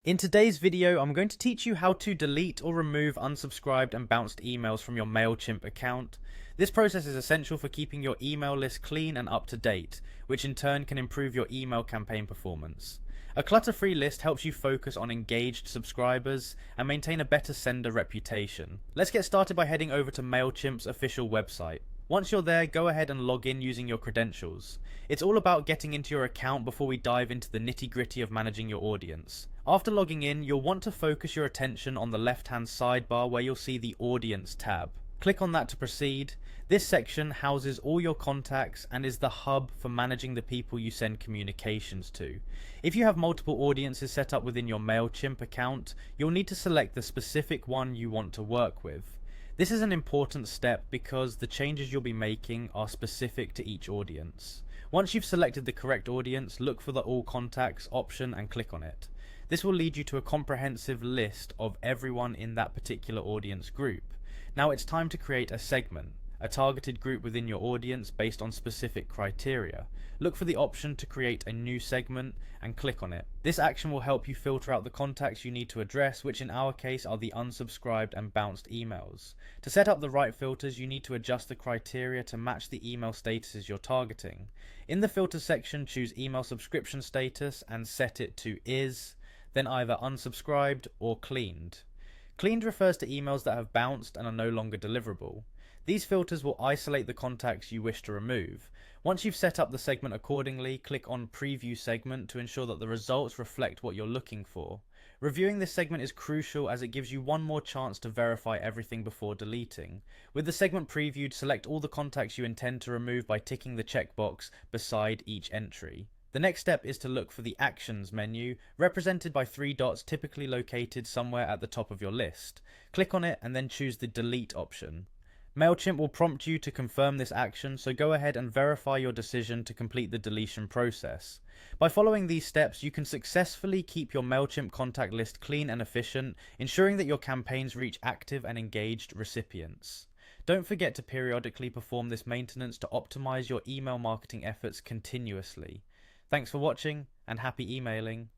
In today's video, I'm going to teach you how to delete or remove unsubscribed and bounced emails from your Mailchimp account. This process is essential for keeping your email list clean and up to date, which in turn can improve your email campaign performance. A clutter-free list helps you focus on engaged subscribers and maintain a better sender reputation. Let's get started by heading over to Mailchimp's official website. Once you're there, go ahead and log in using your credentials. It's all about getting into your account before we dive into the nitty-gritty of managing your audience. After logging in, you'll want to focus your attention on the left-hand sidebar where you'll see the Audience tab. Click on that to proceed. This section houses all your contacts and is the hub for managing the people you send communications to. If you have multiple audiences set up within your Mailchimp account, you'll need to select the specific one you want to work with. This is an important step because the changes you'll be making are specific to each audience. Once you've selected the correct audience, look for the All Contacts option and click on it. This will lead you to a comprehensive list of everyone in that particular audience group. Now it's time to create a segment, a targeted group within your audience based on specific criteria. Look for the option to create a new segment and click on it. This action will help you filter out the contacts you need to address, which in our case are the unsubscribed and bounced emails. To set up the right filters, you need to adjust the criteria to match the email statuses you're targeting. In the filter section, choose email subscription status and set it to is, then either unsubscribed or cleaned. Cleaned refers to emails that have bounced and are no longer deliverable. These filters will isolate the contacts you wish to remove. Once you've set up the segment accordingly, click on Preview Segment to ensure that the results reflect what you're looking for. Reviewing this segment is crucial as it gives you one more chance to verify everything before deleting. With the segment previewed, select all the contacts you intend to remove by ticking the checkbox beside each entry. The next step is to look for the Actions menu, represented by 3 dots typically located somewhere at the top of your list. Click on it and then choose the Delete option. Mailchimp will prompt you to confirm this action, so go ahead and verify your decision to complete the deletion process. By following these steps, you can successfully keep your Mailchimp contact list clean and efficient, ensuring that your campaigns reach active and engaged recipients. Don't forget to periodically perform this maintenance to optimize your email marketing efforts continuously. Thanks for watching and happy emailing.